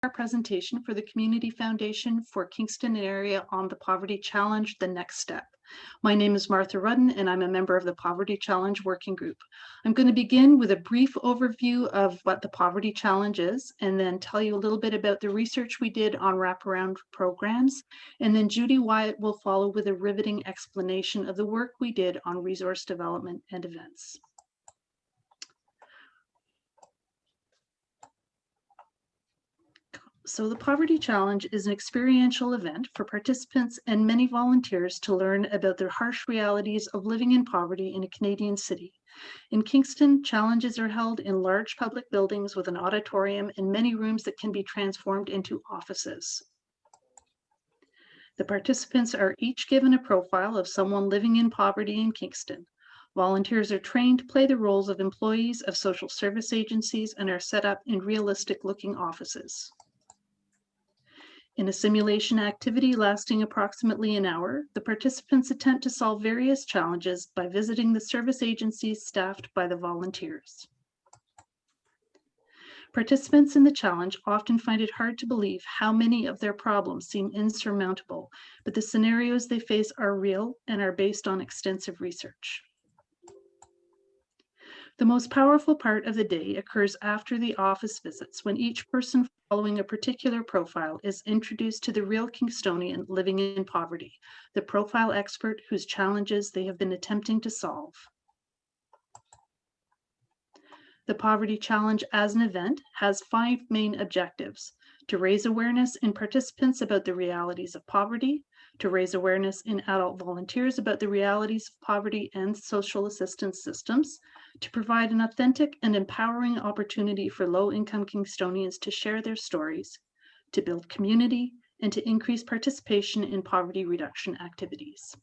our presentation for the Community Foundation for Kingston area on the Poverty Challenge, The Next Step. My name is Martha Rudden, and I'm a member of the Poverty Challenge Working Group. I'm going to begin with a brief overview of what the Poverty Challenge is, and then tell you a little bit about the research we did on wraparound programs. And then Judy Wyatt will follow with a riveting explanation of the work we did on resource development and events. So the Poverty Challenge is an experiential event for participants and many volunteers to learn about the harsh realities of living in poverty in a Canadian city. In Kingston, challenges are held in large public buildings with an auditorium and many rooms that can be transformed into offices. The participants are each given a profile of someone living in poverty in Kingston. Volunteers are trained to play the roles of employees of social service agencies and are set up in realistic-looking offices. In a simulation activity lasting approximately an hour, the participants attempt to solve various challenges by visiting the service agencies staffed by the volunteers. Participants in the challenge often find it hard to believe how many of their problems seem insurmountable, but the scenarios they face are real and are based on extensive research. The most powerful part of the day occurs after the office visits, when each person following a particular profile is introduced to the real Kingstonian living in poverty, the profile expert whose challenges they have been attempting to solve. The Poverty Challenge as an event has 5 main objectives: to raise awareness in participants about the realities of poverty, to raise awareness in adult volunteers about the realities of poverty and social assistance systems, to provide an authentic and empowering opportunity for low-income Kingstonians to share their stories, to build community, and to increase participation in poverty reduction activities.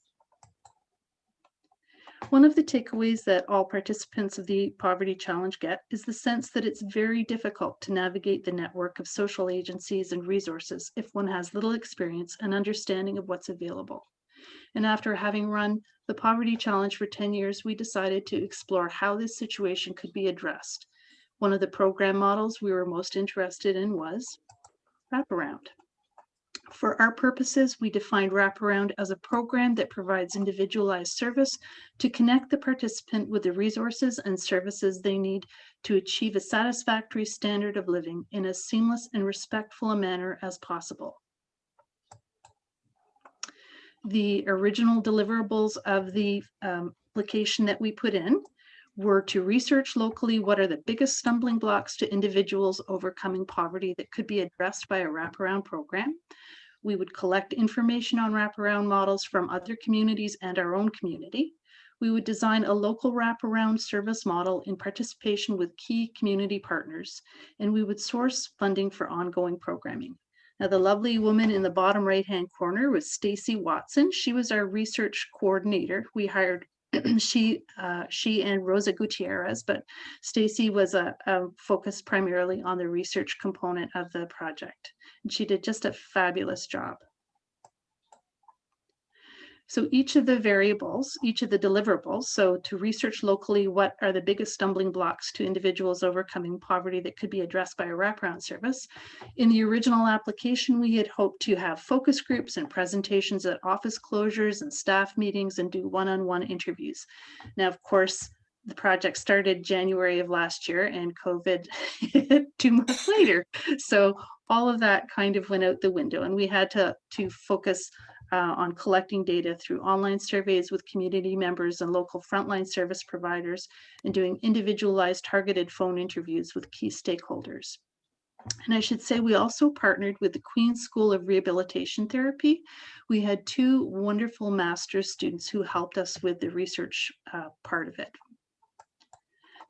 One of the takeaways that all participants of the Poverty Challenge get is the sense that it's very difficult to navigate the network of social agencies and resources if one has little experience and understanding of what's available. And after having run the Poverty Challenge for 10 years, we decided to explore how this situation could be addressed. One of the program models we were most interested in was Wraparound. For our purposes, we defined Wraparound as a program that provides individualized service to connect the participant with the resources and services they need to achieve a satisfactory standard of living in as seamless and respectful a manner as possible. The original deliverables of the application that we put in were to research locally what are the biggest stumbling blocks to individuals overcoming poverty that could be addressed by a wraparound program. We would collect information on wraparound models from other communities and our own community. We would design a local wraparound service model in participation with key community partners, and we would source funding for ongoing programming. Now, the lovely woman in the bottom right-hand corner was Stacy Watson. She was our research coordinator. We hired she and Rosa Gutierrez, but Stacy was focused primarily on the research component of the project. And she did just a fabulous job. So each of the variables, each of the deliverables, so to research locally what are the biggest stumbling blocks to individuals overcoming poverty that could be addressed by a wraparound service. In the original application, we had hoped to have focus groups and presentations at office closures and staff meetings and do one-on-one interviews. Now, of course, the project started January of last year and COVID hit 2 months later. So all of that kind of went out the window, and we had to focus on collecting data through online surveys with community members and local frontline service providers, and doing individualized targeted phone interviews with key stakeholders. And I should say we also partnered with the Queen's School of Rehabilitation Therapy. We had 2 wonderful master's students who helped us with the research part of it.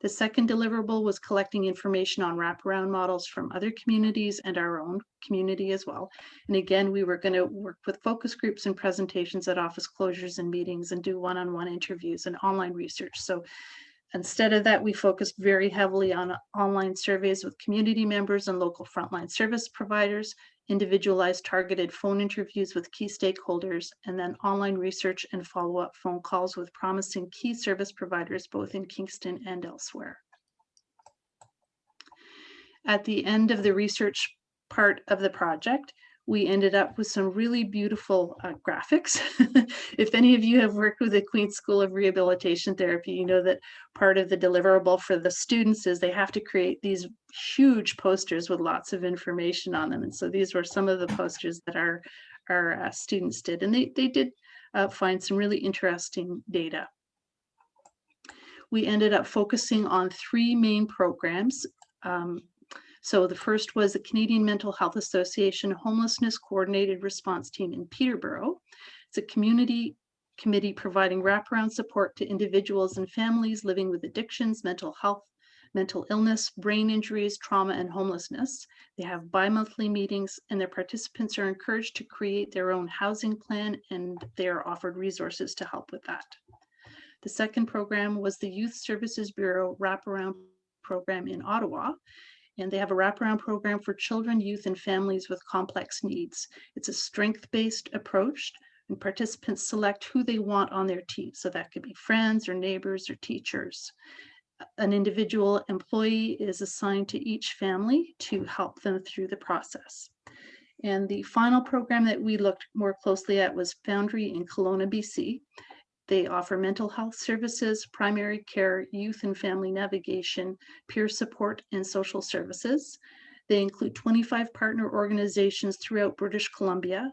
The second deliverable was collecting information on wraparound models from other communities and our own community as well. And again, we were going to work with focus groups and presentations at office closures and meetings and do one-on-one interviews and online research. So instead of that, we focused very heavily on online surveys with community members and local frontline service providers, individualized targeted phone interviews with key stakeholders, and then online research and follow-up phone calls with promising key service providers both in Kingston and elsewhere. At the end of the research part of the project, we ended up with some really beautiful graphics. If any of you have worked with the Queen's School of Rehabilitation Therapy, you know that part of the deliverable for the students is they have to create these huge posters with lots of information on them. And so these were some of the posters that our students did. And they did find some really interesting data. We ended up focusing on 3 main programs. So the first was the Canadian Mental Health Association Homelessness Coordinated Response Team in Peterborough. It's a community committee providing wraparound support to individuals and families living with addictions, mental health, mental illness, brain injuries, trauma, and homelessness. They have bi-monthly meetings, and their participants are encouraged to create their own housing plan, and they are offered resources to help with that. The second program was the Youth Services Bureau Wraparound Program in Ottawa. And they have a wraparound program for children, youth, and families with complex needs. It's a strength-based approach, and participants select who they want on their team. So that could be friends or neighbors or teachers. An individual employee is assigned to each family to help them through the process. And the final program that we looked more closely at was Foundry in Kelowna, BC. They offer mental health services, primary care, youth and family navigation, peer support, and social services. They include 25 partner organizations throughout British Columbia,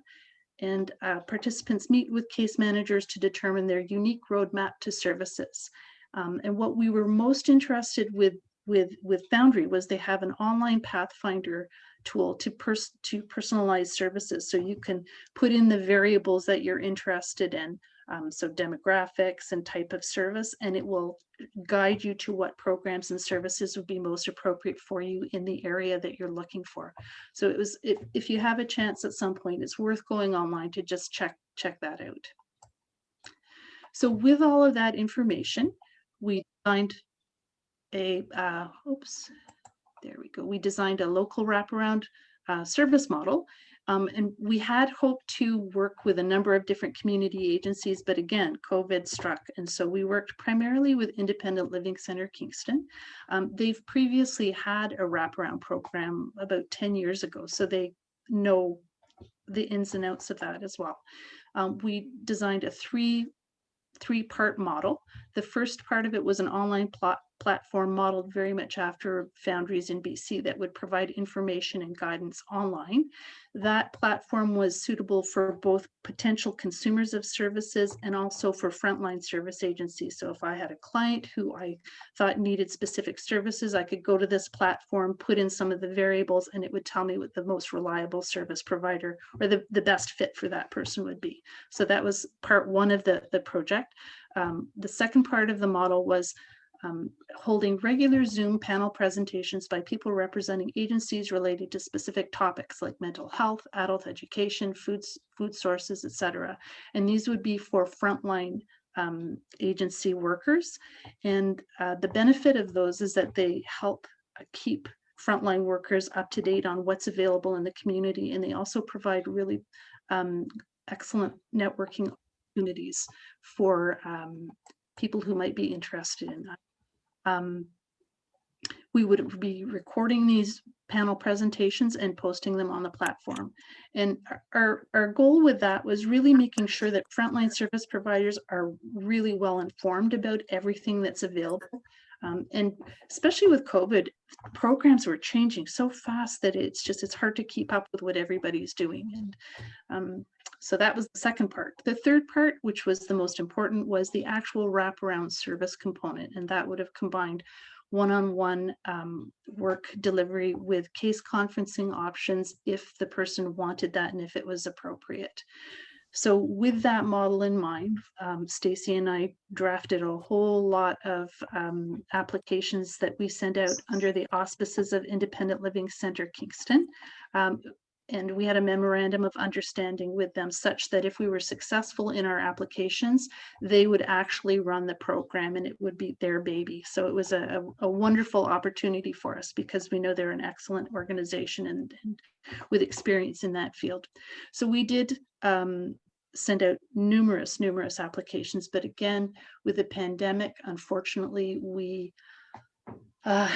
and participants meet with case managers to determine their unique roadmap to services. And what we were most interested with Foundry was they have an online pathfinder tool to personalize services. So you can put in the variables that you're interested in. So demographics and type of service, and it will guide you to what programs and services would be most appropriate for you in the area that you're looking for. So it was, if you have a chance at some point, it's worth going online to just check that out. So with all of that information, we designed a, there we go. We designed a local wraparound service model. And we had hoped to work with a number of different community agencies, but again, COVID struck. And so we worked primarily with Independent Living Center Kingston. They've previously had a wraparound program about 10 years ago, so they know the ins and outs of that as well. We designed a three-part model. The first part of it was an online platform modeled very much after Foundries in BC that would provide information and guidance online. That platform was suitable for both potential consumers of services and also for frontline service agencies. So if I had a client who I thought needed specific services, I could go to this platform, put in some of the variables, and it would tell me what the most reliable service provider or the best fit for that person would be. So that was part one of the project. The second part of the model was holding regular Zoom panel presentations by people representing agencies related to specific topics like mental health, adult education, food sources, etc. And these would be for frontline agency workers. And the benefit of those is that they help keep frontline workers up to date on what's available in the community. And they also provide really excellent networking opportunities for people who might be interested in that. We would be recording these panel presentations and posting them on the platform. And our goal with that was really making sure that frontline service providers are really well informed about everything that's available. And especially with COVID, programs were changing so fast that it's hard to keep up with what everybody's doing. And so that was the second part. The third part, which was the most important, was the actual wraparound service component. And that would have combined one-on-one work delivery with case conferencing options if the person wanted that and if it was appropriate. So with that model in mind, Stacy and I drafted a whole lot of applications that we sent out under the auspices of Independent Living Center Kingston. And we had a memorandum of understanding with them such that if we were successful in our applications, they would actually run the program and it would be their baby. So it was a wonderful opportunity for us because we know they're an excellent organization and with experience in that field. So we did send out numerous applications, but again, with the pandemic, unfortunately, we Uh,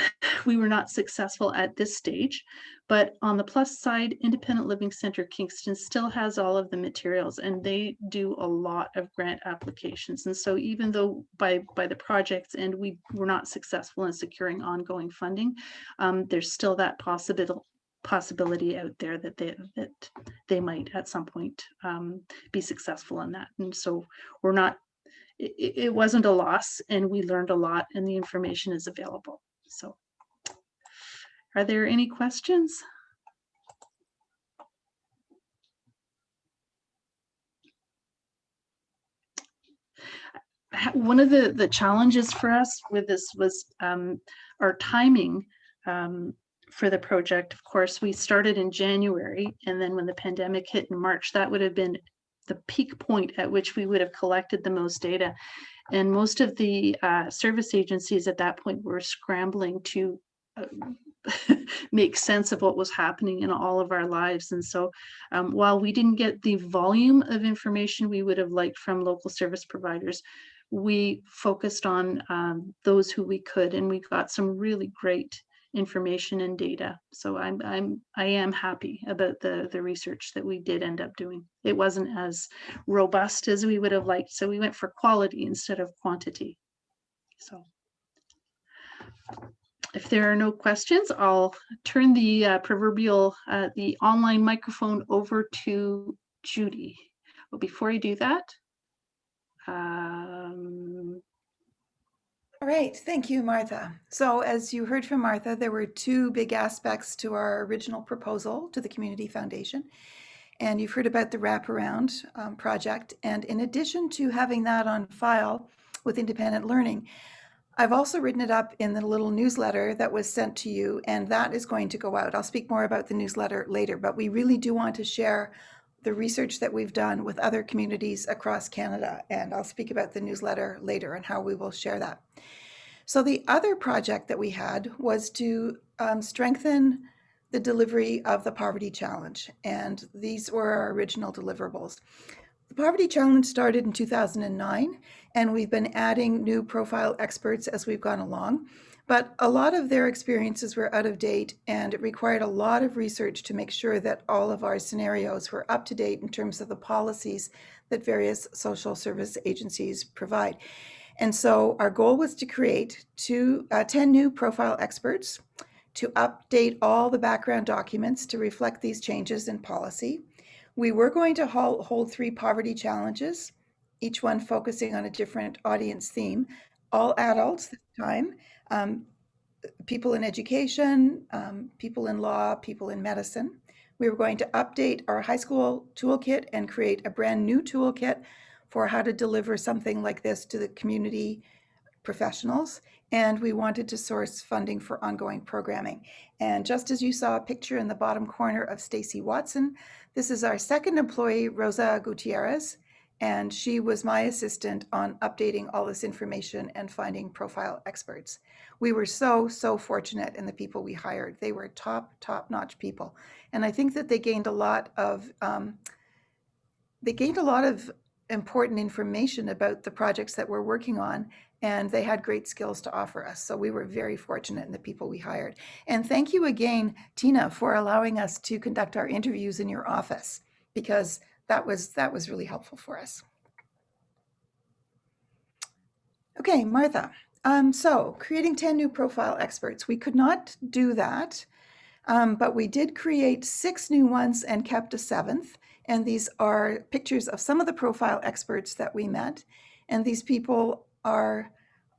we were not successful at this stage, but on the plus side, Independent Living Center Kingston still has all of the materials, and they do a lot of grant applications. And so even though by the project's end, we were not successful in securing ongoing funding, there's still that possibility out there that they might at some point be successful in that. And so we're not, it wasn't a loss, and we learned a lot, and the information is available. So, are there any questions? One of the challenges for us with this was our timing for the project. Of course, we started in January, and then when the pandemic hit in March, that would have been the peak point at which we would have collected the most data. And most of the service agencies at that point were scrambling to make sense of what was happening in all of our lives. And so while we didn't get the volume of information we would have liked from local service providers, we focused on those who we could, and we got some really great information and data. So I am happy about the research that we did end up doing. It wasn't as robust as we would have liked, so we went for quality instead of quantity. So if there are no questions, I'll turn the proverbial the online microphone over to Judy. But before I do that, all right, thank you, Martha. So as you heard from Martha, there were two big aspects to our original proposal to the Community Foundation. And you've heard about the Wraparound project. And in addition to having that on file with independent learning, I've also written it up in the little newsletter that was sent to you, and that is going to go out. I'll speak more about the newsletter later, but we really do want to share the research that we've done with other communities across Canada, and I'll speak about the newsletter later and how we will share that. So the other project that we had was to strengthen the delivery of the Poverty Challenge, and these were our original deliverables. The Poverty Challenge started in 2009, and we've been adding new profile experts as we've gone along. But a lot of their experiences were out of date, and it required a lot of research to make sure that all of our scenarios were up to date in terms of the policies that various social service agencies provide. And so our goal was to create 10 new profile experts to update all the background documents to reflect these changes in policy. We were going to hold 3 poverty challenges, each one focusing on a different audience theme, all adults this time, people in education, people in law, people in medicine. We were going to update our high school toolkit and create a brand new toolkit for how to deliver something like this to the community professionals, and we wanted to source funding for ongoing programming. And just as you saw a picture in the bottom corner of Stacy Watson, this is our second employee, Rosa Gutierrez, and she was my assistant on updating all this information and finding profile experts. We were so fortunate in the people we hired. They were top-notch people, and I think that they gained a lot of important information about the projects that we're working on, and they had great skills to offer us. So we were very fortunate in the people we hired. And thank you again, Tina, for allowing us to conduct our interviews in your office, because that was really helpful for us. Okay, Martha. So creating 10 new profile experts. We could not do that, but we did create 6 new ones and kept a 7th. And these are pictures of some of the profile experts that we met. And these people are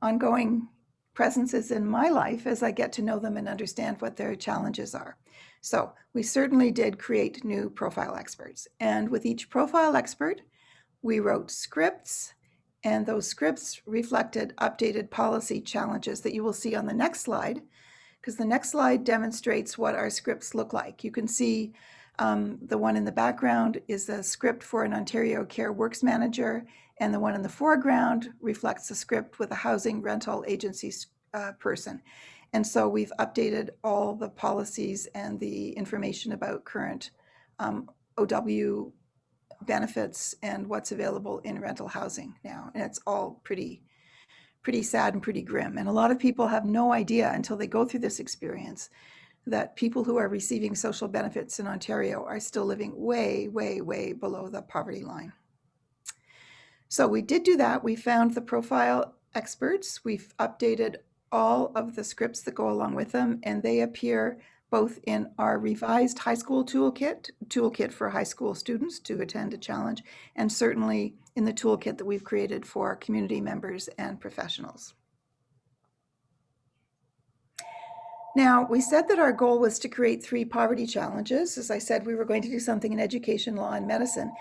ongoing presences in my life as I get to know them and understand what their challenges are. So we certainly did create new profile experts. And with each profile expert, we wrote scripts, and those scripts reflected updated policy challenges that you will see on the next slide, because the next slide demonstrates what our scripts look like. You can see the one in the background is a script for an Ontario Care Works Manager, and the one in the foreground reflects a script with a housing rental agency person. And so we've updated all the policies and the information about current OW benefits and what's available in rental housing now. And it's all pretty pretty sad and pretty grim. And a lot of people have no idea until they go through this experience that people who are receiving social benefits in Ontario are still living way, way, way below the poverty line. So we did do that. We found the profile experts. We've updated all of the scripts that go along with them, and they appear both in our revised high school toolkit for high school students to attend a challenge, and certainly in the toolkit that we've created for community members and professionals. Now, we said that our goal was to create 3 poverty challenges. As I said, we were going to do something in education, law, and medicine.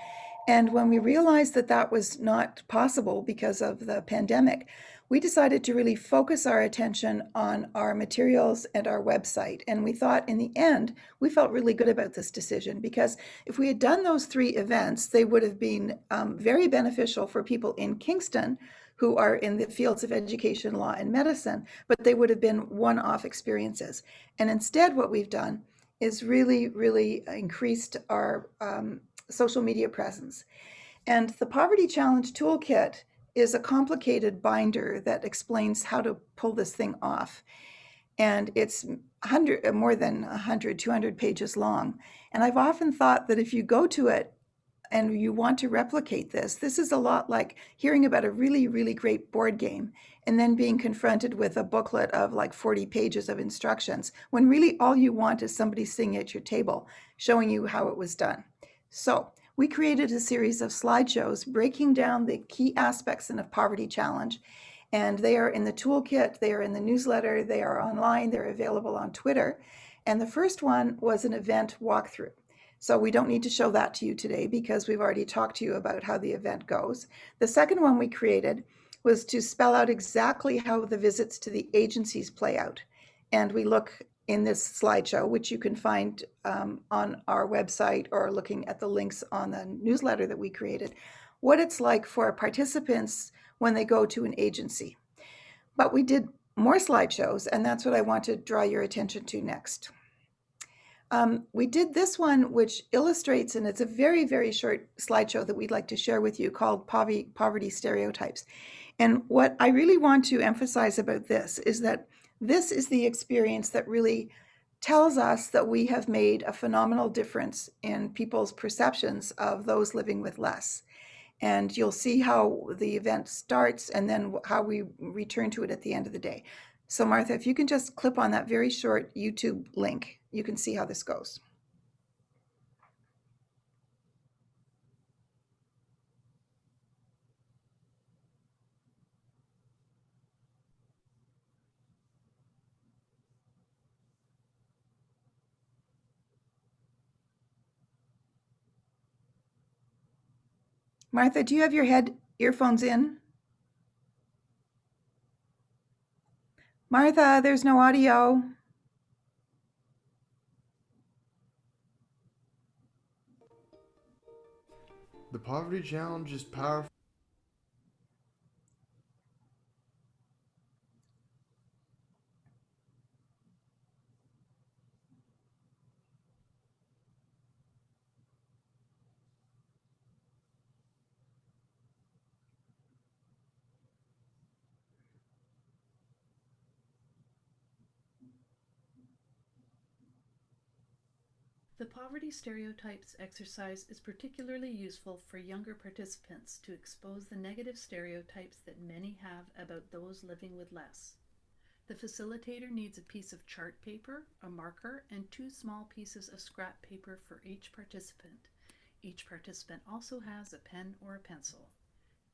And when we realized that that was not possible because of the pandemic, we decided to really focus our attention on our materials and our website. And we thought in the end, we felt really good about this decision, because if we had done those 3 events, they would have been very beneficial for people in Kingston who are in the fields of education, law, and medicine, but they would have been one-off experiences. And instead, what we've done is really increased our social media presence. And the Poverty Challenge Toolkit is a complicated binder that explains how to pull this thing off. And it's more than 100, 200 pages long. And I've often thought that if you go to it and you want to replicate this is a lot like hearing about a really great board game and then being confronted with a booklet of like 40 pages of instructions, when really all you want is somebody sitting at your table showing you how it was done. So we created a series of slideshows breaking down the key aspects in a poverty challenge, and they are in the toolkit, they are in the newsletter, they are online, they're available on Twitter. And the first one was an event walkthrough. So we don't need to show that to you today because we've already talked to you about how the event goes. The second one we created was to spell out exactly how the visits to the agencies play out. And we look in this slideshow, which you can find on our website or looking at the links on the newsletter that we created, what it's like for participants when they go to an agency. But we did more slideshows, and that's what I want to draw your attention to next. We did this one, which illustrates, and it's a very short slideshow that we'd like to share with you, called Poverty Stereotypes. And what I really want to emphasize about this is that this is the experience that really tells us that we have made a phenomenal difference in people's perceptions of those living with less. And you'll see how the event starts and then how we return to it at the end of the day. So Martha, if you can just clip on that very short YouTube link, you can see how this goes. Martha, do you have your earphones in? Martha, there's no audio. The poverty challenge is powerful. The poverty stereotypes exercise is particularly useful for younger participants to expose the negative stereotypes that many have about those living with less. The facilitator needs a piece of chart paper, a marker, and 2 small pieces of scrap paper for each participant. Each participant also has a pen or a pencil.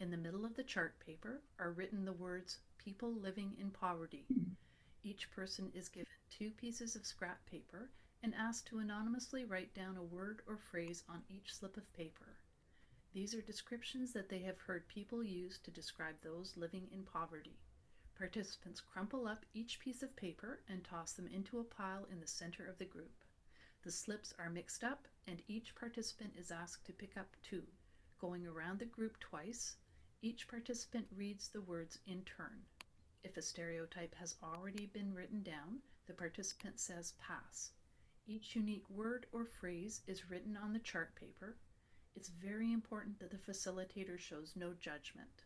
In the middle of the chart paper are written the words "people living in poverty." Each person is given 2 pieces of scrap paper and asked to anonymously write down a word or phrase on each slip of paper. These are descriptions that they have heard people use to describe those living in poverty. Participants crumple up each piece of paper and toss them into a pile in the center of the group. The slips are mixed up, and each participant is asked to pick up 2. Going around the group twice, each participant reads the words in turn. If a stereotype has already been written down, the participant says pass. Each unique word or phrase is written on the chart paper. It's very important that the facilitator shows no judgment.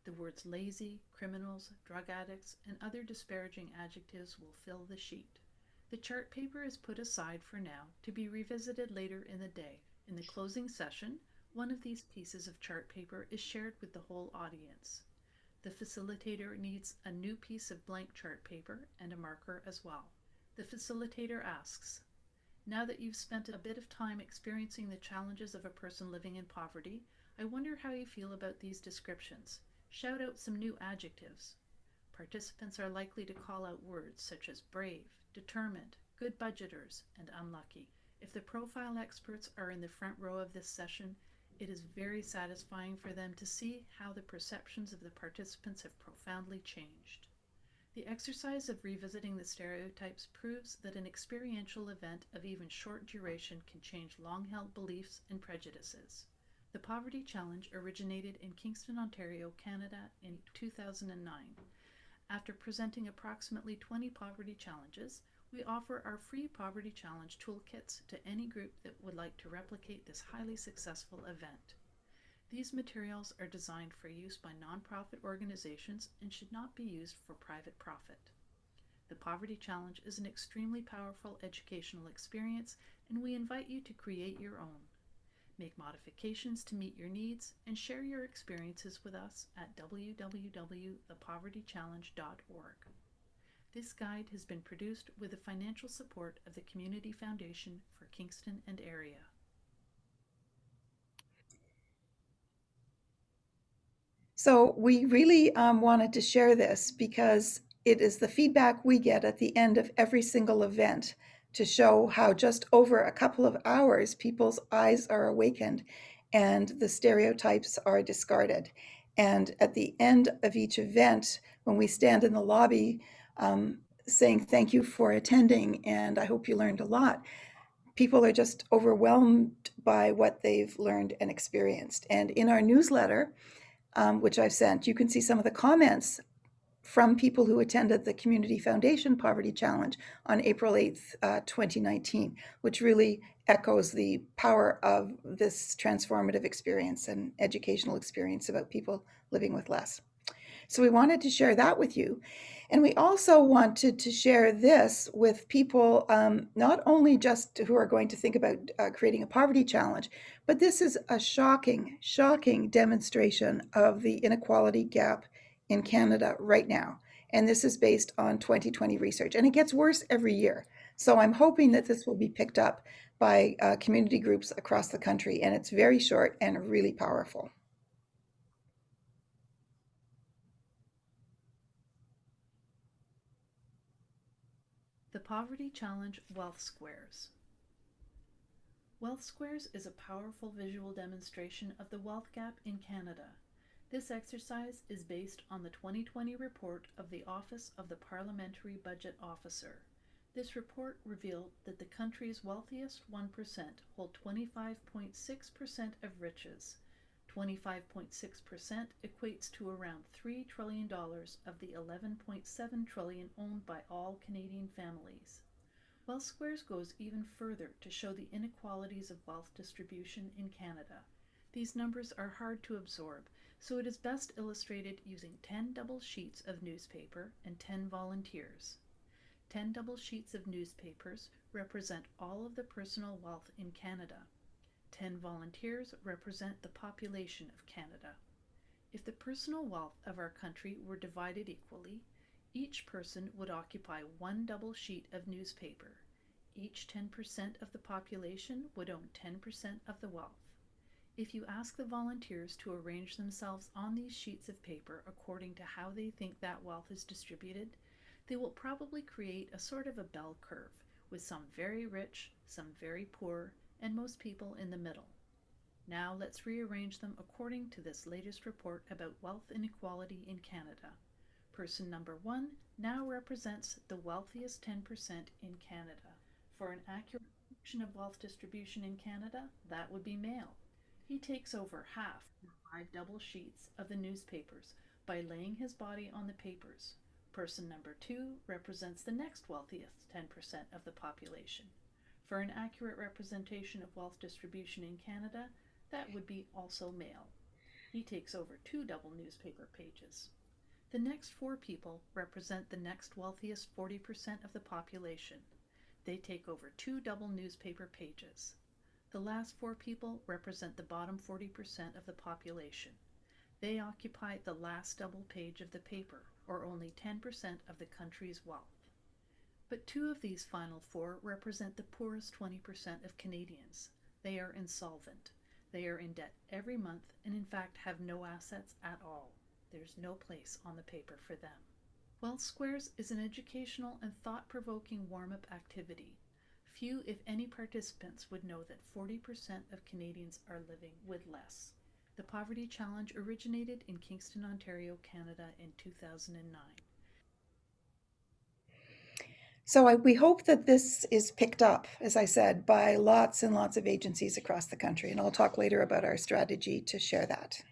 The words lazy, criminals, drug addicts, and other disparaging adjectives will fill the sheet. The chart paper is put aside for now to be revisited later in the day. In the closing session, one of these pieces of chart paper is shared with the whole audience. The facilitator needs a new piece of blank chart paper and a marker as well. The facilitator asks, now that you've spent a bit of time experiencing the challenges of a person living in poverty, I wonder how you feel about these descriptions. Shout out some new adjectives. Participants are likely to call out words such as brave, determined, good budgeters, and unlucky. If the profile experts are in the front row of this session, it is very satisfying for them to see how the perceptions of the participants have profoundly changed. The exercise of revisiting the stereotypes proves that an experiential event of even short duration can change long-held beliefs and prejudices. The Poverty Challenge originated in Kingston, Ontario, Canada in 2009. After presenting approximately 20 poverty challenges, we offer our free Poverty Challenge toolkits to any group that would like to replicate this highly successful event. These materials are designed for use by nonprofit organizations and should not be used for private profit. The Poverty Challenge is an extremely powerful educational experience, and we invite you to create your own. Make modifications to meet your needs and share your experiences with us at www.thepovertychallenge.org. This guide has been produced with the financial support of the Community Foundation for Kingston and area. So we really wanted to share this because it is the feedback we get at the end of every single event to show how just over a couple of hours, people's eyes are awakened and the stereotypes are discarded. And at the end of each event, when we stand in the lobby saying thank you for attending and I hope you learned a lot, people are just overwhelmed by what they've learned and experienced. And in our newsletter, which I've sent, you can see some of the comments from people who attended the Community Foundation Poverty Challenge on April 8th, 2019, which really echoes the power of this transformative experience and educational experience about people living with less. So we wanted to share that with you. And we also wanted to share this with people, not only just who are going to think about creating a poverty challenge, but this is a shocking, shocking demonstration of the inequality gap in Canada right now. And this is based on 2020 research. And it gets worse every year. So I'm hoping that this will be picked up by community groups across the country. And it's very short and really powerful. The Poverty Challenge Wealth Squares. Wealth Squares is a powerful visual demonstration of the wealth gap in Canada. This exercise is based on the 2020 report of the Office of the Parliamentary Budget Officer. This report revealed that the country's wealthiest 1% hold 25.6% of riches. 25.6% equates to around $3 trillion of the $11.7 trillion owned by all Canadian families. Wealth Squares goes even further to show the inequalities of wealth distribution in Canada. These numbers are hard to absorb, so it is best illustrated using 10 double sheets of newspaper and 10 volunteers. 10 double sheets of newspapers represent all of the personal wealth in Canada. 10 volunteers represent the population of Canada. If the personal wealth of our country were divided equally, each person would occupy one double sheet of newspaper. Each 10% of the population would own 10% of the wealth. If you ask the volunteers to arrange themselves on these sheets of paper according to how they think that wealth is distributed, they will probably create a sort of a bell curve, with some very rich, some very poor, and most people in the middle. Now let's rearrange them according to this latest report about wealth inequality in Canada. Person number 1 now represents the wealthiest 10% in Canada. For an accurate depiction of wealth distribution in Canada, that would be male. He takes over half the 5 double sheets of the newspapers by laying his body on the papers. Person number 2 represents the next wealthiest 10% of the population. For an accurate representation of wealth distribution in Canada, that would be also male. He takes over 2 double newspaper pages. The next 4 people represent the next wealthiest 40% of the population. They take over 2 double newspaper pages. The last 4 people represent the bottom 40% of the population. They occupy the last double page of the paper, or only 10% of the country's wealth. But 2 of these final 4 represent the poorest 20% of Canadians. They are insolvent. They are in debt every month and, in fact, have no assets at all. There's no place on the paper for them. Wealth Squares is an educational and thought-provoking warm-up activity. Few, if any, participants would know that 40% of Canadians are living with less. The Poverty Challenge originated in Kingston, Ontario, Canada in 2009. So we hope that this is picked up, as I said, by lots and lots of agencies across the country. And I'll talk later about our strategy to share that.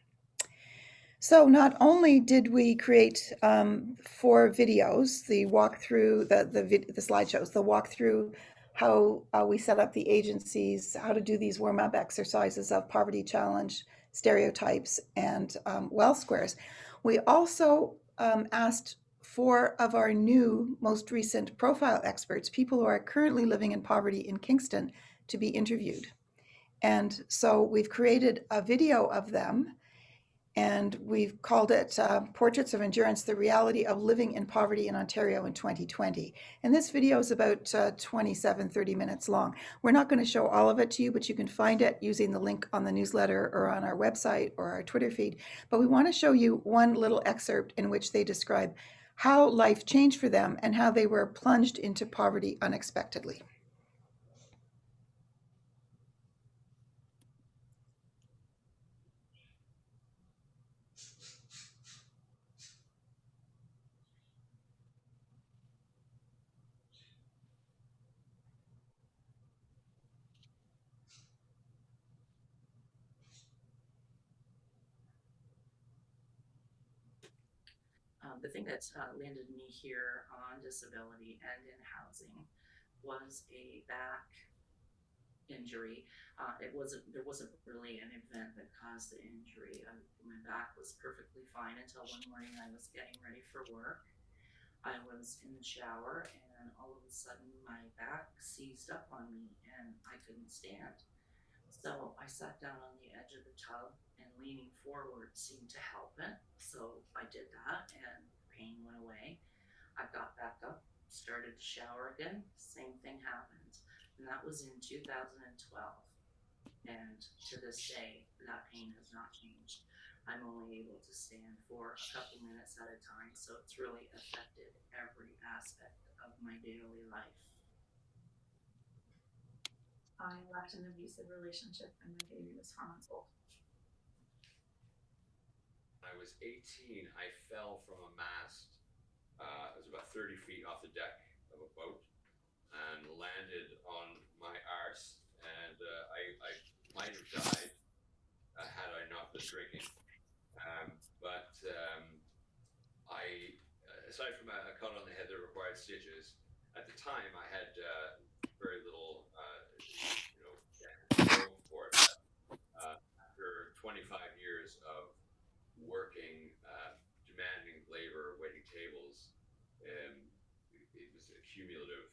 So not only did we create 4 videos, the walkthrough, the slideshows, the walkthrough, how we set up the agencies, how to do these warm-up exercises of Poverty Challenge, Stereotypes, and Wealth Squares. We also asked 4 of our new, most recent profile experts, people who are currently living in poverty in Kingston, to be interviewed. And so we've created a video of them, and we've called it Portraits of Endurance, the Reality of Living in Poverty in Ontario in 2020. And this video is about 27, 30 minutes long. We're not going to show all of it to you, but you can find it using the link on the newsletter or on our website or our Twitter feed. But we want to show you one little excerpt in which they describe how life changed for them and how they were plunged into poverty unexpectedly. The thing that landed me here on disability and in housing was a back injury. There wasn't really an event that caused the injury. My back was perfectly fine until one morning I was getting ready for work. I was in the shower and all of a sudden my back seized up on me and I couldn't stand. So I sat down on the edge of the tub and leaning forward seemed to help it. So I did that and pain went away. I got back up, started to shower again, same thing happened. And that was in 2012. And to this day, that pain has not changed. I'm only able to stand for a couple minutes at a time, so it's really affected every aspect of my daily life. I left an abusive relationship when my baby was 4 months old. When I was 18, I fell from a mast. It was about 30 feet off the deck of a boat and landed on my arse. And I might have died had I not been drinking. But aside from a cut on the head that required stitches, at the time I had very little, go for it. After 25 years of working, demanding labor, waiting tables, it was a cumulative,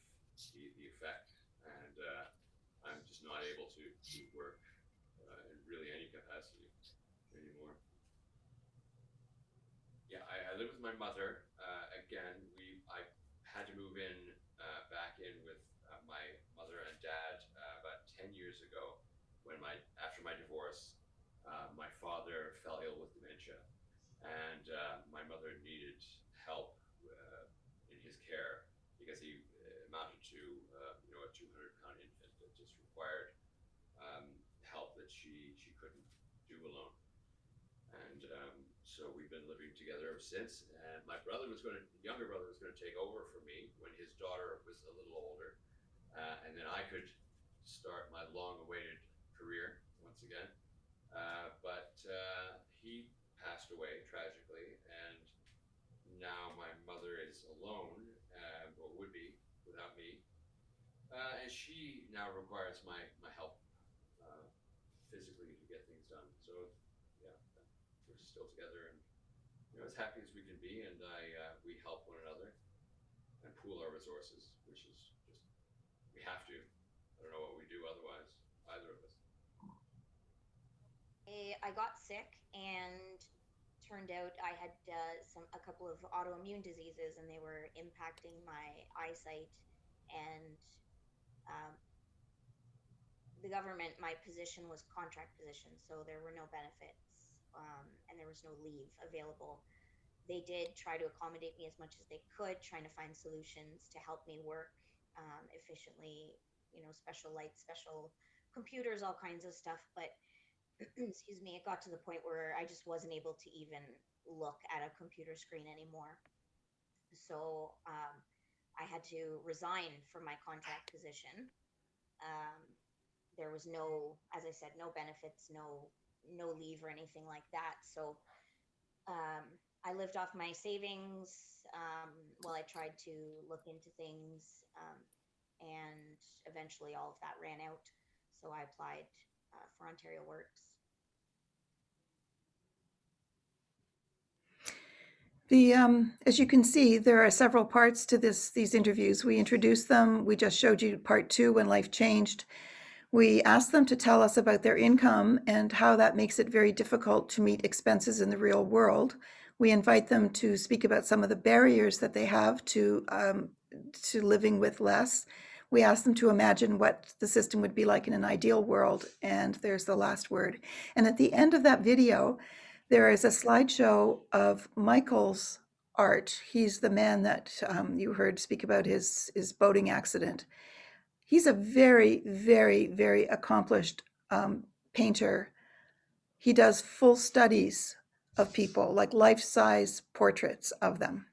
the effect, and I'm just not able to work in really any capacity anymore. Yeah, I live with my mother. Again, I had to move back in with my mother and dad about 10 years ago when after my divorce, my father fell ill with dementia, and my mother needed help in his care because he amounted to a 200-pound infant that just required help that she couldn't do alone. And so we've been living together ever since. And my younger brother was going to take over for me when his daughter was a little older, and then I could start my long-awaited career once again. But he passed away tragically, and now my mother is alone, or would be without me, and she now requires my help physically to get things done. So yeah. we're still together and, you know, as happy as we can be. And we help one another and pool our resources, which is just, we have to. I don't know what we do otherwise, either of us. I got sick, and turned out I had a couple of autoimmune diseases, and they were impacting my eyesight. And um, the government, my position was contract position, so there were no benefits, and there was no leave available. They did try to accommodate me as much as they could, trying to find solutions to help me work efficiently, you know, special lights, special computers, all kinds of stuff. But excuse me, it got to the point where I just wasn't able to even look at a computer screen anymore. So I had to resign from my contract position. Um, there was no, as I said, no benefits, no leave or anything like that. So um, I lived off my savings while I tried to look into things, and eventually all of that ran out. So I applied for Ontario Works. As you can see, there are several parts to these interviews. We introduced them. We just showed you part 2, when life changed. We asked them to tell us about their income and how that makes it very difficult to meet expenses in the real world. We invite them to speak about some of the barriers that they have to living with less. We ask them to imagine what the system would be like in an ideal world, and there's the last word. And at the end of that video, there is a slideshow of Michael's art. He's the man that you heard speak about his boating accident. He's a very, very, very accomplished painter. He does full studies of people, like life-size portraits of them.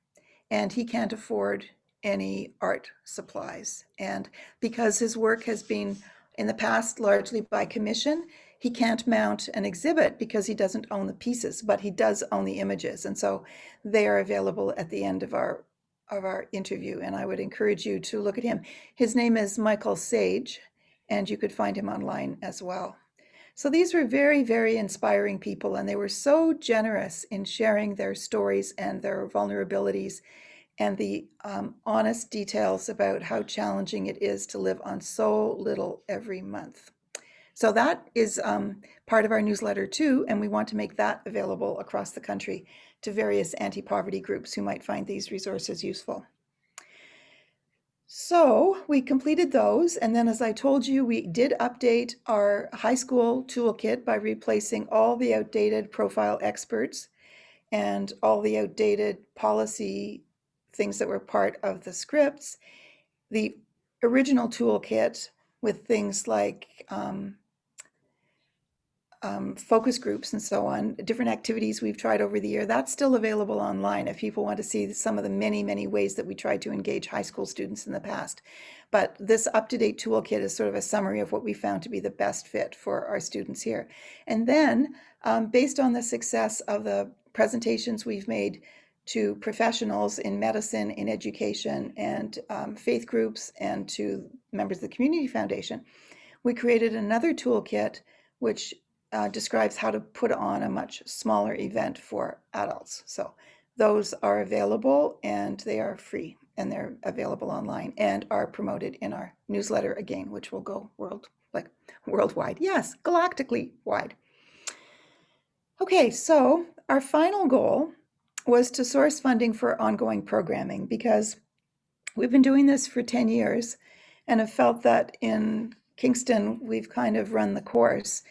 And he can't afford any art supplies. And because his work has been in the past largely by commission, he can't mount an exhibit because he doesn't own the pieces, but he does own the images. And so they are available at the end of our interview, and I would encourage you to look at him. His name is Michael Sage, and you could find him online as well. So these were very, very inspiring people, and they were so generous in sharing their stories and their vulnerabilities and the honest details about how challenging it is to live on so little every month. So that is part of our newsletter too, and we want to make that available across the country to various anti-poverty groups who might find these resources useful. So we completed those, and then as I told you, we did update our high school toolkit by replacing all the outdated profile experts and all the outdated policy things that were part of the scripts. The original toolkit with things like focus groups and so on, different activities we've tried over the year, that's still available online if people want to see some of the many, many ways that we tried to engage high school students in the past. But this up-to-date toolkit is sort of a summary of what we found to be the best fit for our students here. And then, based on the success of the presentations we've made to professionals in medicine, in education, and faith groups, and to members of the Community Foundation, we created another toolkit which describes how to put on a much smaller event for adults. So those are available, and they are free, and they're available online and are promoted in our newsletter again, which will go worldwide. Yes, galactically wide. Okay, so our final goal was to source funding for ongoing programming, because we've been doing this for 10 years and have felt that in Kingston, we've kind of run the course.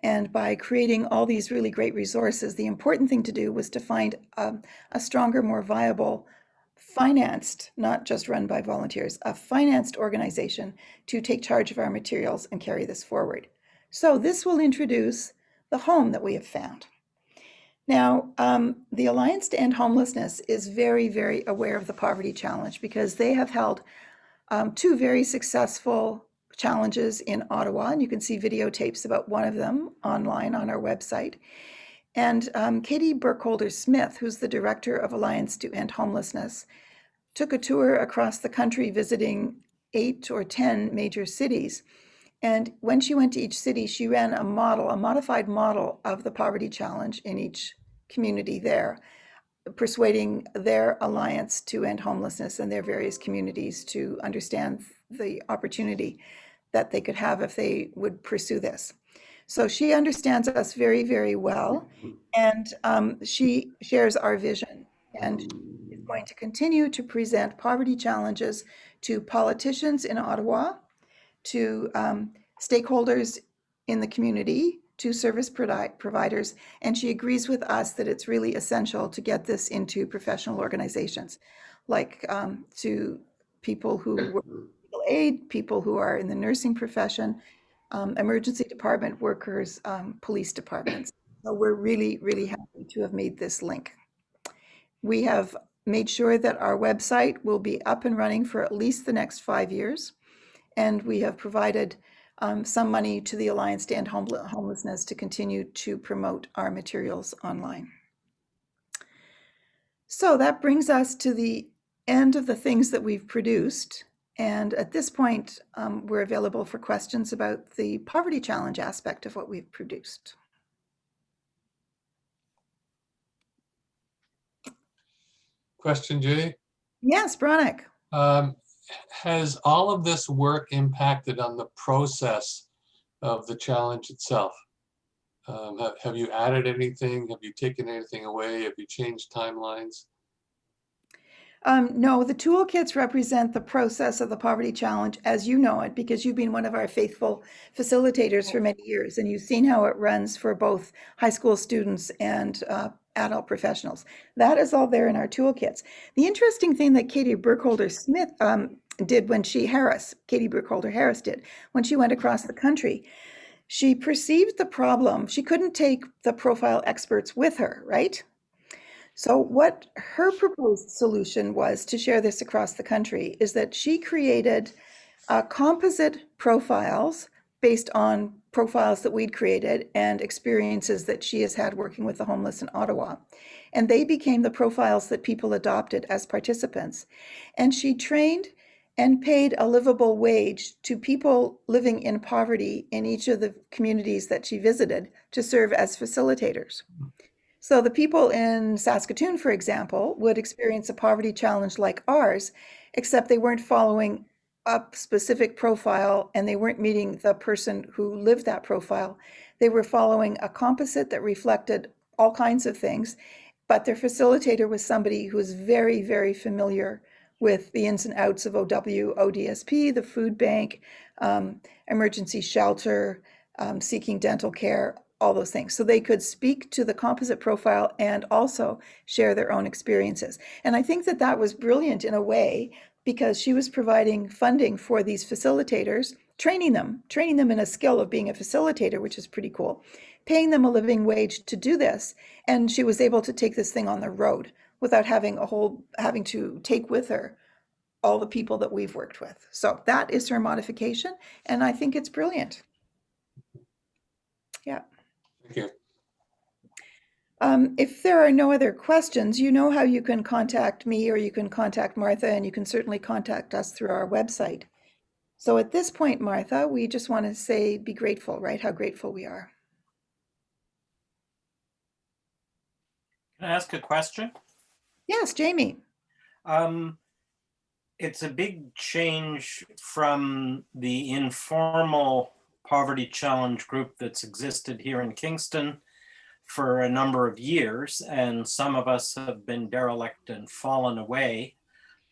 And by creating all these really great resources, the important thing to do was to find a stronger, more viable, financed, not just run by volunteers, a financed organization to take charge of our materials and carry this forward. So this will introduce the home that we have found. Now, the Alliance to End Homelessness is very, very aware of the poverty challenge, because they have held 2 very successful challenges in Ottawa, and you can see videotapes about one of them online on our website. And Katie Burkholder-Smith, who's the director of Alliance to End Homelessness, took a tour across the country visiting 8 or 10 major cities. And when she went to each city, she ran a model, a modified model of the poverty challenge in each community there, persuading their alliance to end homelessness and their various communities to understand the opportunity that they could have if they would pursue this. So she understands us very, very well, and she shares our vision. And she is going to continue to present poverty challenges to politicians in Ottawa, to stakeholders in the community, to service providers, and she agrees with us that it's really essential to get this into professional organizations, like to people who work in legal aid, people who are in the nursing profession, emergency department workers, police departments. So we're really, really happy to have made this link. We have made sure that our website will be up and running for at least the next 5 years. And we have provided some money to the Alliance to End Homelessness to continue to promote our materials online. So that brings us to the end of the things that we've produced. And at this point, we're available for questions about the poverty challenge aspect of what we've produced. Question, Judy? Yes, Bronick. Has all of this work impacted on the process of the challenge itself? Have you added anything? Have you taken anything away? Have you changed timelines? No, the toolkits represent the process of the poverty challenge as you know it, because you've been one of our faithful facilitators for many years, and you've seen how it runs for both high school students and adult professionals. That is all there in our toolkits. The interesting thing that Katie Burkholder-Smith did when Katie Burkholder-Harris did, when she went across the country, she perceived the problem. She couldn't take the profile experts with her, right? So what her proposed solution was to share this across the country is that she created composite profiles based on profiles that we'd created and experiences that she has had working with the homeless in Ottawa. And they became the profiles that people adopted as participants. And she trained and paid a livable wage to people living in poverty in each of the communities that she visited to serve as facilitators. So the people in Saskatoon, for example, would experience a poverty challenge like ours, except they weren't following a specific profile and they weren't meeting the person who lived that profile. They were following a composite that reflected all kinds of things, but their facilitator was somebody who was very, very familiar with the ins and outs of OW, ODSP, the food bank, emergency shelter, seeking dental care, all those things. So they could speak to the composite profile and also share their own experiences. And I think that that was brilliant in a way, because she was providing funding for these facilitators, training them in a skill of being a facilitator, which is pretty cool, paying them a living wage to do this. And she was able to take this thing on the road without having to take with her all the people that we've worked with. So that is her modification, and I think it's brilliant. Yeah. Thank you. If there are no other questions, you know how you can contact me or you can contact Martha, and you can certainly contact us through our website. So at this point, Martha, we just want to say, be grateful, right? How grateful we are. Can I ask a question? Yes, Jamie. It's a big change from the informal poverty challenge group that's existed here in Kingston for a number of years, and some of us have been derelict and fallen away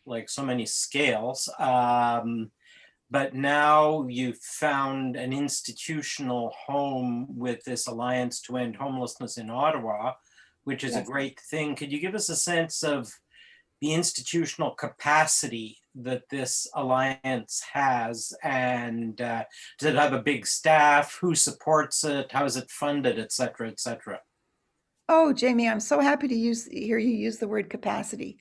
like so many scales. But now you've found an institutional home with this Alliance to End Homelessness in Ottawa, which is a great thing. Could you give us a sense of the institutional capacity that this alliance has, and does it have a big staff? Who supports it? How is it funded, et cetera, et cetera? Oh, Jamie, I'm so happy to hear you use the word capacity.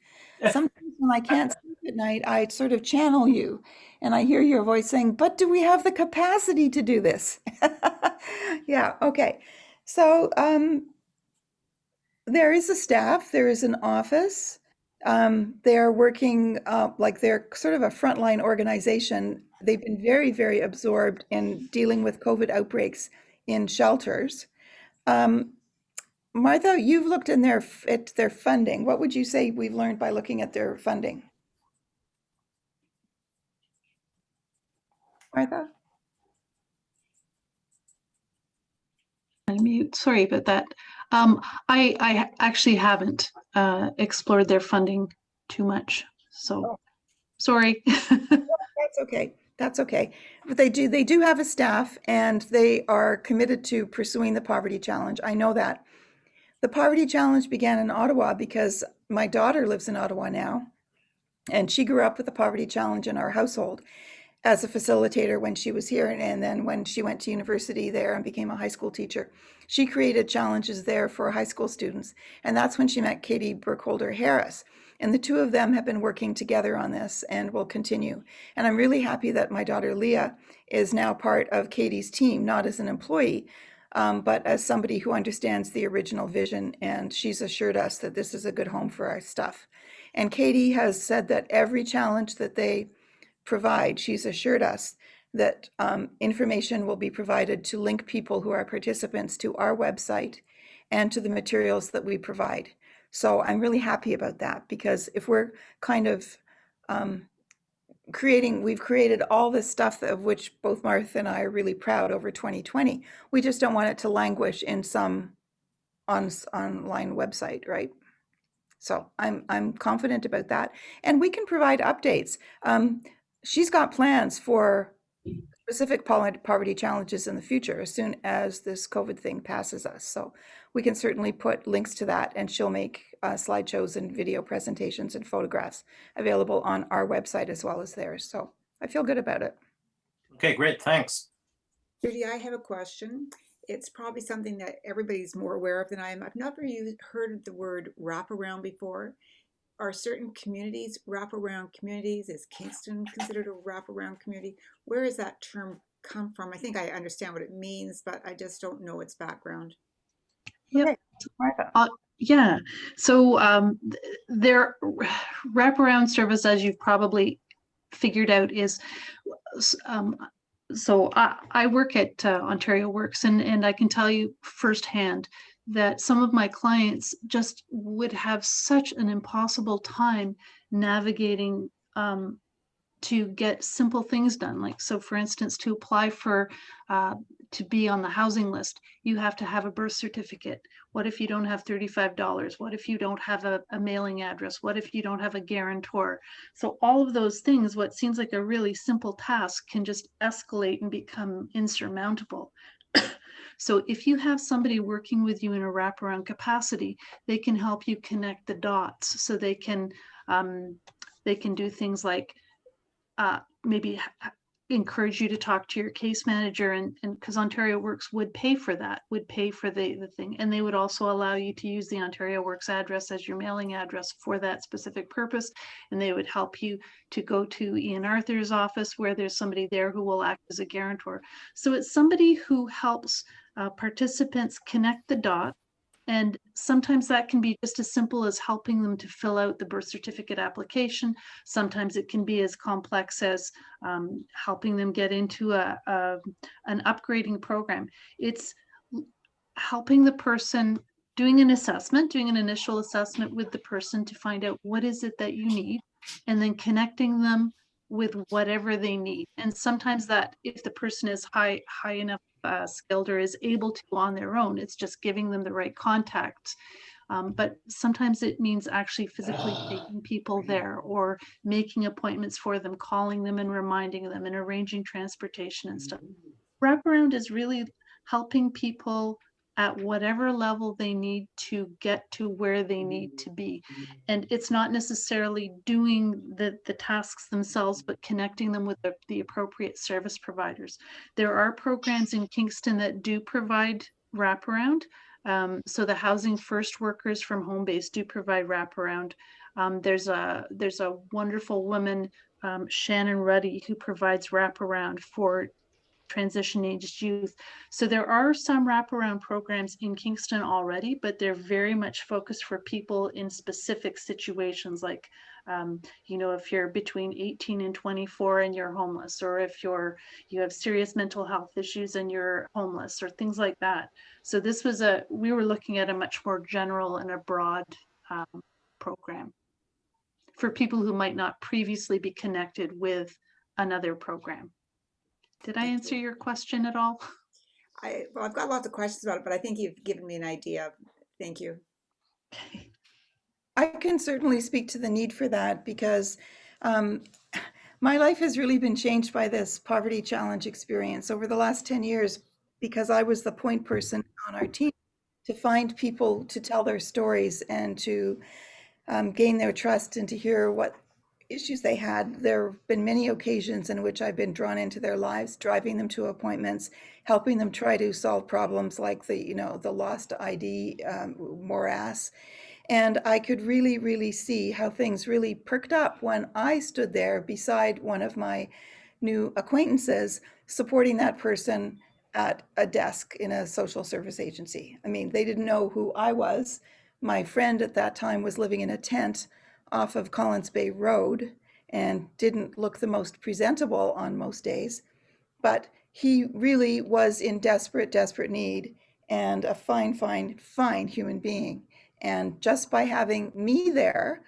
Sometimes when I can't sleep at night, I sort of channel you and I hear your voice saying, but do we have the capacity to do this? Yeah, okay. So there is a staff, there is an office. They're working like they're sort of a frontline organization. They've been very, very absorbed in dealing with COVID outbreaks in shelters. Martha, you've looked in at their funding. What would you say we've learned by looking at their funding? Martha? Mute. Sorry about that. I actually haven't explored their funding too much, so Oh. sorry. That's okay. That's okay. But they do have a staff, and they are committed to pursuing the poverty challenge. I know that. The poverty challenge began in Ottawa because my daughter lives in Ottawa now, and she grew up with the poverty challenge in our household as a facilitator when she was here. And then when she went to university there and became a high school teacher, she created challenges there for high school students. And that's when she met Katie Burkholder Harris. And the two of them have been working together on this and will continue. And I'm really happy that my daughter Leah is now part of Katie's team, not as an employee, but as somebody who understands the original vision. And she's assured us that this is a good home for our stuff. And Katie has said that every challenge that they provide, she's assured us that information will be provided to link people who are participants to our website and to the materials that we provide. So I'm really happy about that, because if we're kind of we've created all this stuff of which both Martha and I are really proud over 2020. We just don't want it to languish in some online website, right? So I'm confident about that, and we can provide updates. She's got plans for specific poverty challenges in the future as soon as this COVID thing passes us. So we can certainly put links to that, and she'll make slideshows and video presentations and photographs available on our website as well as theirs. So I feel good about it. Okay, great, thanks. Judy, I have a question. It's probably something that everybody's more aware of than I am. I've never heard of the word wraparound before. Are certain communities wraparound communities? Is Kingston considered a wraparound community? Where does that term come from? I think I understand what it means, but I just don't know its background. Yep. Yeah. So their wraparound service, as you've probably figured out, is so I work at Ontario Works, and I can tell you firsthand that some of my clients just would have such an impossible time navigating to get simple things done. Like, so for instance, to apply for to be on the housing list, you have to have a birth certificate. What if you don't have $35? What if you don't have a mailing address? What if you don't have a guarantor? So all of those things, what seems like a really simple task, can just escalate and become insurmountable. So if you have somebody working with you in a wraparound capacity, they can help you connect the dots. So they can do things like maybe encourage you to talk to your case manager, and because Ontario Works would pay for that, would pay for the thing, and they would also allow you to use the Ontario Works address as your mailing address for that specific purpose, and they would help you to go to Ian Arthur's office, where there's somebody there who will act as a guarantor. So it's somebody who helps participants connect the dots. And sometimes that can be just as simple as helping them to fill out the birth certificate application. Sometimes it can be as complex as helping them get into an upgrading program. It's helping the person, doing an initial assessment with the person to find out what is it that you need, and then connecting them with whatever they need. And sometimes that, if the person is high enough skilled or is able to on their own, it's just giving them the right contacts. But sometimes it means actually physically taking people there, or making appointments for them, calling them and reminding them, and arranging transportation and stuff. Wraparound is really helping people at whatever level they need to get to where they need to be. And it's not necessarily doing the tasks themselves, but connecting them with the appropriate service providers. There are programs in Kingston that do provide wraparound. So the Housing First workers from Home Base do provide wraparound. There's a wonderful woman, Shannon Ruddy, who provides wraparound for transition aged youth. So there are some wraparound programs in Kingston already, but they're very much focused for people in specific situations, like you know, if you're between 18 and 24 and you're homeless, or if you have serious mental health issues and you're homeless, or things like that. So this was we were looking at a much more general and a broad program for people who might not previously be connected with another program. Did I answer your question at all? Well, I've got lots of questions about it, but I think you've given me an idea. Thank you. I can certainly speak to the need for that because my life has really been changed by this poverty challenge experience over the last 10 years because I was the point person on our team to find people to tell their stories and to gain their trust and to hear what issues they had. There have been many occasions in which I've been drawn into their lives, driving them to appointments, helping them try to solve problems like the lost ID morass. And I could really, really see how things really perked up when I stood there beside one of my new acquaintances, supporting that person at a desk in a social service agency. I mean, they didn't know who I was. My friend at that time was living in a tent off of Collins Bay Road and didn't look the most presentable on most days, but he really was in desperate, desperate need and a fine, fine, fine human being. And just by having me there,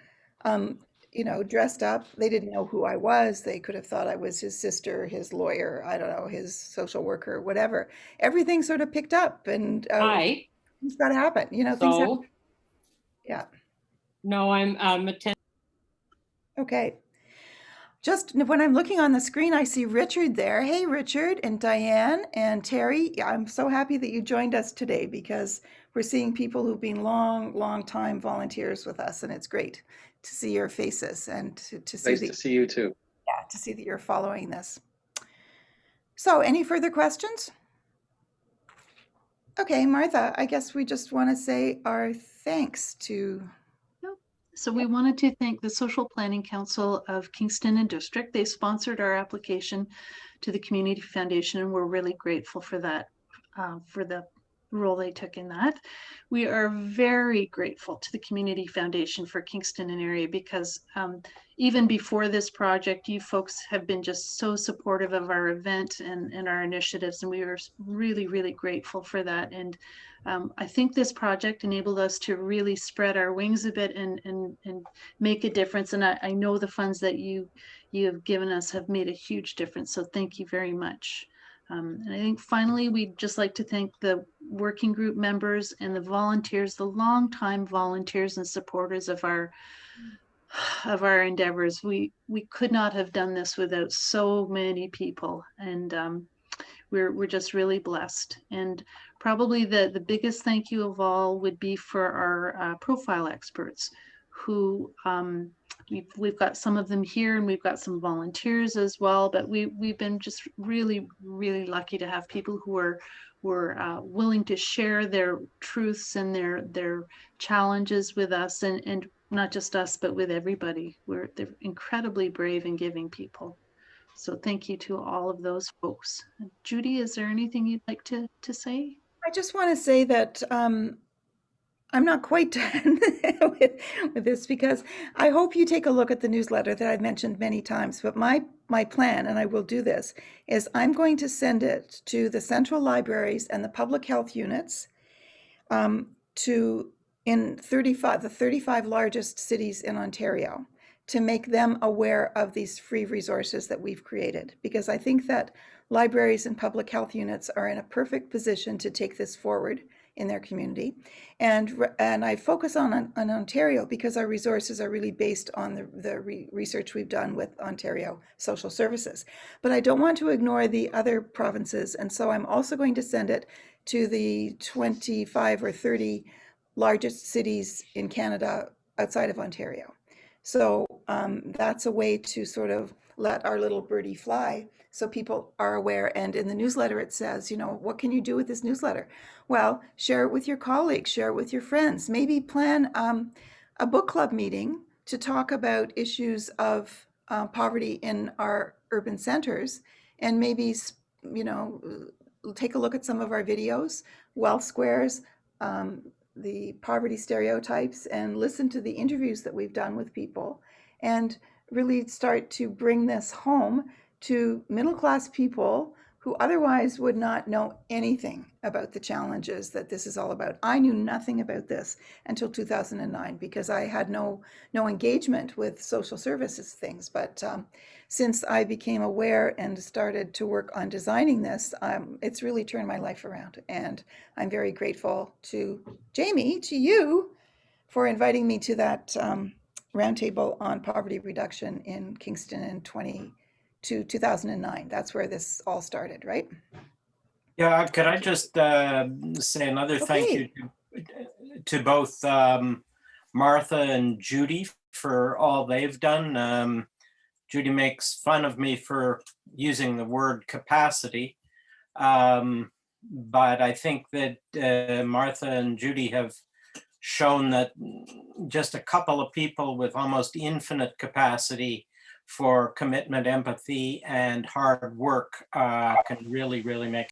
dressed up, they didn't know who I was. They could have thought I was his sister, his lawyer, I don't know, his social worker, whatever. Everything sort of picked up and Hi. things got to happen. Things happen. So, Yeah. no, I'm attending. Okay. Just when I'm looking on the screen, I see Richard there. Hey, Richard and Diane and Terry. Yeah, I'm so happy that you joined us today because we're seeing people who've been long time volunteers with us, and it's great to see your faces and to see nice to see you too. Yeah, to see that you're following this. So, any further questions? Okay, Martha, I guess we just want to say our thanks to. So we wanted to thank the Social Planning Council of Kingston and District. They sponsored our application to the Community Foundation, and we're really grateful for that, for the role they took in that. We are very grateful to the Community Foundation for Kingston and area because even before this project, you folks have been just so supportive of our event and our initiatives, and we are really, really grateful for that. And I think this project enabled us to really spread our wings a bit and make a difference. And I know the funds that you have given us have made a huge difference. So thank you very much. And I think finally, we'd just like to thank the working group members and the volunteers, the longtime volunteers and supporters of our endeavors. We could not have done this without so many people, and we're just really blessed. And probably the biggest thank you of all would be for our profile experts who we've got some of them here, and we've got some volunteers as well, but we've been just really, really lucky to have people who were willing to share their truths and their challenges with us, and not just us, but with everybody. They're incredibly brave and giving people. So thank you to all of those folks. Judy, is there anything you'd like to say? I just want to say that I'm not quite done with this because I hope you take a look at the newsletter that I've mentioned many times. But my plan, and I will do this, is I'm going to send it to the central libraries and the public health units in the 35 largest cities in Ontario to make them aware of these free resources that we've created. Because I think that libraries and public health units are in a perfect position to take this forward in their community. And I focus on Ontario because our resources are really based on the research we've done with Ontario Social Services. But I don't want to ignore the other provinces. And so I'm also going to send it to the 25 or 30 largest cities in Canada outside of Ontario. So that's a way to sort of let our little birdie fly so people are aware. And in the newsletter, it says, what can you do with this newsletter? Well, share it with your colleagues, share it with your friends, maybe plan a book club meeting to talk about issues of poverty in our urban centers, and maybe you know, take a look at some of our videos, wealth squares, the poverty stereotypes, and listen to the interviews that we've done with people, and really start to bring this home to middle-class people who otherwise would not know anything about the challenges that this is all about. I knew nothing about this until 2009 because I had no engagement with social services things. But since I became aware and started to work on designing this, it's really turned my life around. And I'm very grateful to Jamie, to you, for inviting me to that roundtable on poverty reduction in Kingston in 2009. That's where this all started, right? Yeah, could I just say another thank you to both Martha and Judy for all they've done. Judy makes fun of me for using the word capacity, but I think that Martha and Judy have shown that just a couple of people with almost infinite capacity for commitment, empathy, and hard work can really, really make